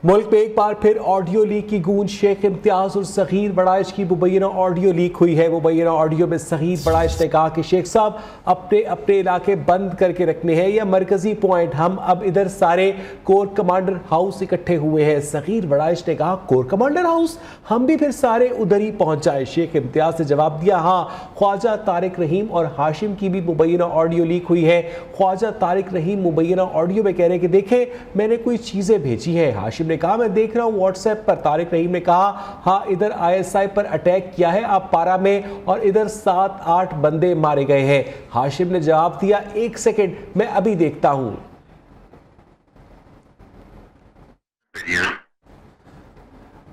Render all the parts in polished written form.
मुल्क में एक बार फिर ऑडियो लीक की गूंज। शेख इम्तियाज और सगीर बड़ाइश की मुबैना ऑडियो लीक हुई है। मुबैना ऑडियो में सगीर बड़ाइश ने कहा कि शेख साहब अपने अपने इलाके बंद करके रखने हैं, यह मरकजी पॉइंट, हम अब इधर सारे कोर कमांडर हाउस इकट्ठे हुए हैं। सगीर बड़ाइश ने कहा कोर कमांडर हाउस, हम भी फिर सारे उधर ही पहुंच जाए। शेख इम्तियाज ने जवाब दिया हाँ, ख्वाजा तारिक रहीम और हाशिम की भी मुबैना ऑडियो लीक हुई है। ख्वाजा तारिक रहीम मुबैना ऑडियो में कह रहे हैं कि देखें मैंने कोई चीजें भेजी है। हाशिम ने कहा मैं देख रहा हूं व्हाट्सएप पर। तारिक रहीम ने कहा हाँ, इधर आईएसआई पर अटैक किया है आप पारा में और इधर 7-8 बंदे मारे गए हैं। हाशिम ने जवाब दिया 1 सेकंड मैं अभी देखता हूं।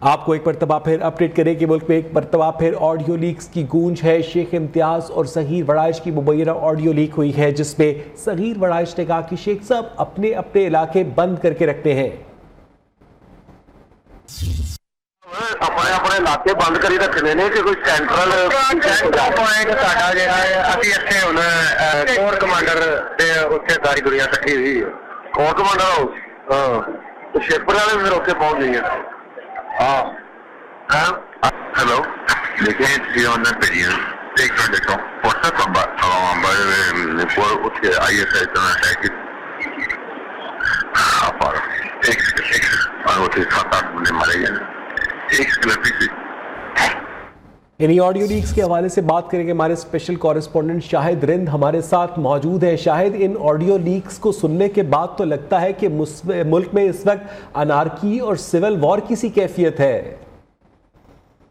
आपको एक मरतबा फिर अपडेट करें कि मुल्क में एक मरतबा फिर ऑडियो लीक्स की गूंज है। शेख इम्तियाज और सगीर बड़ाइश की मुबैना ऑडियो लीक हुई है जिसमें सगीर बड़ाइश ने कहा कि शेख साहब अपने अपने इलाके बंद करके रखते हैं। अपने अपने इलाके बंद करी रखने ने कि कोई सेंट्रल पॉइंट साडा जेड़ा है ਅਸੀਂ ਇੱਥੇ ਹੁਣ कोर कमांडर ਤੇ ਉੱਥੇ ਸਾਰੀ ਦੁਨੀਆ ਇਕੱਠੀ ਹੋਈ ਹੈ। कोर कमांडर हाउस ਹਾਂ ਤੇ ਸ਼ਿਪਰ ਵਾਲੇ ਫਿਰ ਉੱਥੇ ਪਹੁੰਚ ਗਏ ਹਾਂ ਹਾਂ हेलो लेकिन सीओन पेरियन एक घंटे को पोस्टर कंबा हमारे por उसके आईएसआई इतना है कि पर एक और वो 7-8 बंदे मारे गए। इन्हीं ऑडियो लीक्स के हवाले से बात करेंगे। हमारे स्पेशल कॉरेस्पॉन्डेंट शाहिद रिंद हमारे साथ मौजूद है। शाहिद, इन ऑडियो लीक्स को सुनने के बाद तो लगता है कि मुल्क में इस वक्त अनारकी और सिविल वॉर की सी कैफियत है।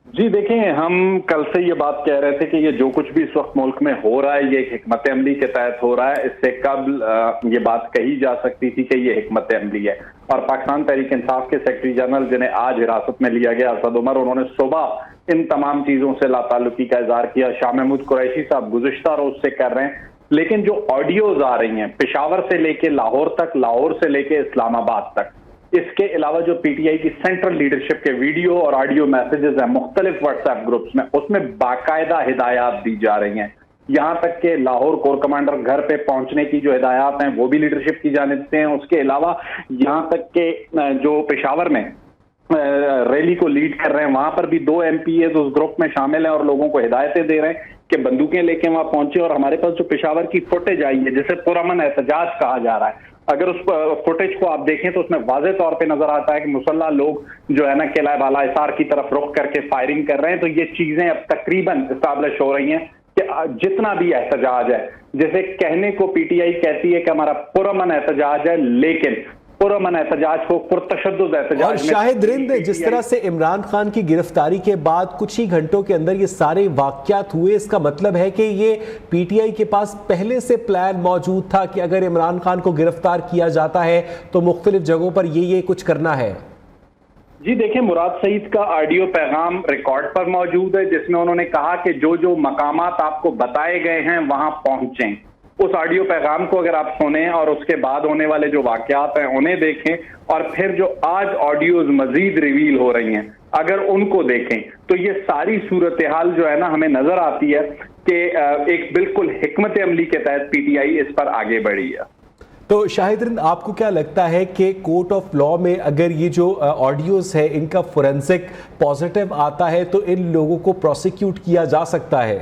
जी देखें, हम कल से ये बात कह रहे थे कि ये जो कुछ भी इस वक्त मुल्क में हो रहा है ये एक हिकमत अमली के तहत हो रहा है। इससे कबल ये बात कही जा सकती थी कि ये हिकमत अमली है। और पाकिस्तान तहरीक इंसाफ के सेक्रेटरी जनरल जिन्हें आज हिरासत में लिया गया असद उमर, उन्होंने सुबह इन तमाम चीजों से लाताल्लुकी का इजहार किया। शाह महमूद कुरैशी साहब गुज़िश्ता रोज से कर रहे हैं, लेकिन जो ऑडियोज आ रही हैं पेशावर से लेके लाहौर तक, लाहौर से लेके इस्लामाबाद तक, इसके अलावा जो पीटीआई की सेंट्रल लीडरशिप के वीडियो और ऑडियो मैसेजेस हैं मुख्तलिफ व्हाट्सएप ग्रुप्स में, उसमें बाकायदा हिदायत दी जा रही हैं। यहां तक के लाहौर कोर कमांडर घर पे पहुंचने की जो हिदायत हैं वो भी लीडरशिप की जानिब से हैं। उसके अलावा यहां तक के जो पेशावर में रैली को लीड कर रहे हैं वहां पर भी 2 MPAs उस ग्रुप में शामिल हैं और लोगों को हिदायतें दे रहे हैं कि बंदूकें लेके वहां पहुंचे। और हमारे पास जो पेशावर की फुटेज आई है जिसे पुरअमन एहतजाज कहा जा रहा है, अगर उस फुटेज को आप देखें तो उसमें वाज़ेह तौर पे नजर आता है कि मुसल्ला लोग जो है ना किला बाला हिसार की तरफ रुख करके फायरिंग कर रहे हैं। तो ये चीजें अब तकरीबन इस्टेब्लिश हो रही हैं कि जितना भी एहतजाज है, जैसे कहने को पीटीआई कहती है कि हमारा पुरअमन एहतजाज है, लेकिन पुरअमन एहतजाज को पुरतशद्दुद एहतजाज। और शाहिद रिंद, जिस तरह से इमरान खान की गिरफ्तारी के बाद कुछ ही घंटों के अंदर ये सारे वाकयात हुए, इसका मतलब है कि ये पीटीआई के पास पहले से प्लान मौजूद था कि अगर इमरान खान को गिरफ्तार किया जाता है तो मुख्तलिफ जगहों पर ये कुछ करना है। जी देखिए, मुराद सईद का ऑडियो पैगाम रिकॉर्ड पर मौजूद है जिसमें उन्होंने कहा कि जो जो मकामात आपको बताए गए हैं वहां पहुंचें। उस ऑडियो पैगाम को अगर आप सुने और उसके बाद होने वाले जो वाकयात हैं उन्हें देखें और फिर जो आज ऑडियोज मजीद रिवील हो रही हैं अगर उनको देखें तो ये सारी सूरत हाल जो है ना हमें नजर आती है कि एक बिल्कुल हिकमत अमली के तहत पीटीआई इस पर आगे बढ़ी है। तो शाहिद रिंद, आपको क्या लगता है कि कोर्ट ऑफ लॉ में अगर ये जो ऑडियोज है इनका फोरेंसिक पॉजिटिव आता है तो इन लोगों को प्रोसिक्यूट किया जा सकता है?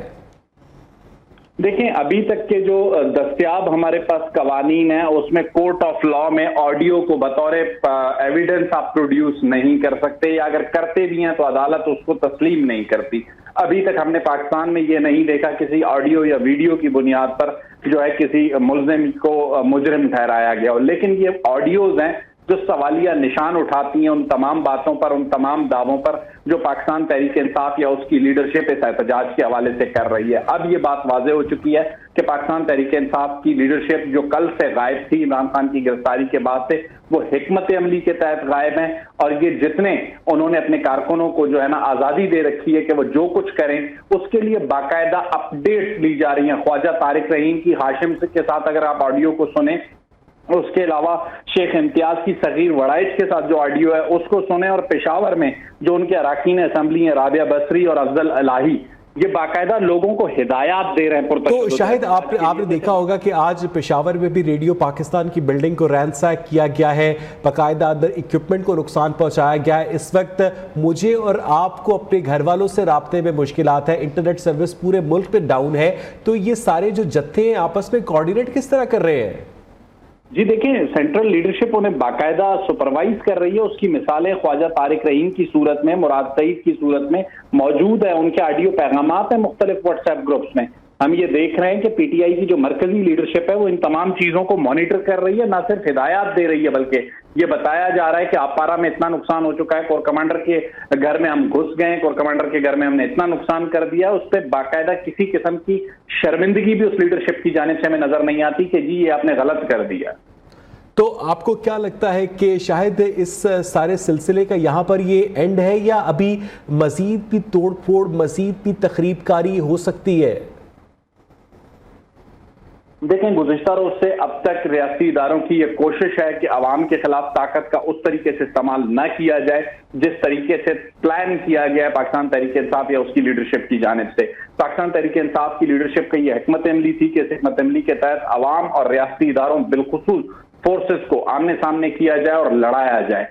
देखें, अभी तक के जो दस्तयाब हमारे पास कवानीन है उसमें कोर्ट ऑफ लॉ में ऑडियो को बतौर एविडेंस आप प्रोड्यूस नहीं कर सकते, या अगर करते भी हैं तो अदालत उसको तस्लीम नहीं करती। अभी तक हमने पाकिस्तान में ये नहीं देखा किसी ऑडियो या वीडियो की बुनियाद पर जो है किसी मुल्जिम को मुजरिम ठहराया गया हो। लेकिन ये ऑडियोज हैं जो सवालिया निशान उठाती हैं उन तमाम बातों पर, उन तमाम दावों पर जो पाकिस्तान तहरीक इंसाफ या उसकी लीडरशिप इस एहतजाज के हवाले से कर रही है। अब ये बात वाज़ेह हो चुकी है कि पाकिस्तान तहरीक इंसाफ की लीडरशिप जो कल से गायब थी इमरान खान की गिरफ्तारी के बाद से, वो हिकमत अमली के तहत गायब हैं। और ये जितने उन्होंने अपने कारकुनों को जो है ना आज़ादी दे रखी है कि वो जो कुछ करें, उसके लिए बाकायदा अपडेट्स ली जा रही हैं। ख्वाजा तारिक रहीम की हाशिम के साथ अगर आप ऑडियो को सुने, उसके अलावा शेख इम्तियाज की सगीर बड़ाइश के साथ जो ऑडियो है उसको सुने, और पेशावर में जो उनके अरकान असेंबली हैं राबिया बसरी और अफजल इलाही, ये बाकायदा लोगों को हिदायत दे रहे हैं। तो शायद आपने देखा होगा कि आज पेशावर में भी रेडियो पाकिस्तान की बिल्डिंग को रैंसैक किया गया है, बाकायदा अंदर इक्विपमेंट को नुकसान पहुंचाया गया है। इस वक्त मुझे और आपको अपने घर वालों से राब्ते में मुश्किलात है, इंटरनेट सर्विस पूरे मुल्क पे डाउन है। तो ये सारे जो जत्थे हैं आपस में कोऑर्डिनेट किस तरह कर रहे हैं? जी देखिए, सेंट्रल लीडरशिप उन्हें बाकायदा सुपरवाइज कर रही है। उसकी मिसालें ख्वाजा तारिक रहीम की सूरत में, मुराद सईद की सूरत में मौजूद है। उनके ऑडियो पैगामात हैं मुख्तलिफ व्हाट्सएप ग्रुप्स में। हम ये देख रहे हैं कि पीटीआई की जो मरकजी लीडरशिप है वो इन तमाम चीजों को मॉनिटर कर रही है, ना सिर्फ हिदायत दे रही है बल्कि ये बताया जा रहा है कि आपारा में इतना नुकसान हो चुका है, कोर कमांडर के घर में हम घुस गए, कोर कमांडर के घर में हमने इतना नुकसान कर दिया। उस पर बाकायदा किसी किस्म की शर्मिंदगी भी उस लीडरशिप की जानिब से हमें नजर नहीं आती कि जी ये आपने गलत कर दिया। तो आपको क्या लगता है कि शायद इस सारे सिलसिले का यहाँ पर ये एंड है या अभी मजीद भी तोड़ फोड़, मजीद भी तखरीबकारी हो सकती है? देखें, गुज़िश्ता रोज से अब तक रियासती इदारों की यह कोशिश है कि अवाम के खिलाफ ताकत का उस तरीके से इस्तेमाल न किया जाए जिस तरीके से प्लान किया गया है पाकिस्तान तहरीक इंसाफ या उसकी लीडरशिप की जानिब से। पाकिस्तान तहरीक इंसाफ की लीडरशिप की यह हिकमत अमली थी कि इस हिकमत अमली के तहत अवाम और रियासती इदारों बिलखुसूस फोर्सेस को आमने सामने किया जाए और लड़ाया जाए।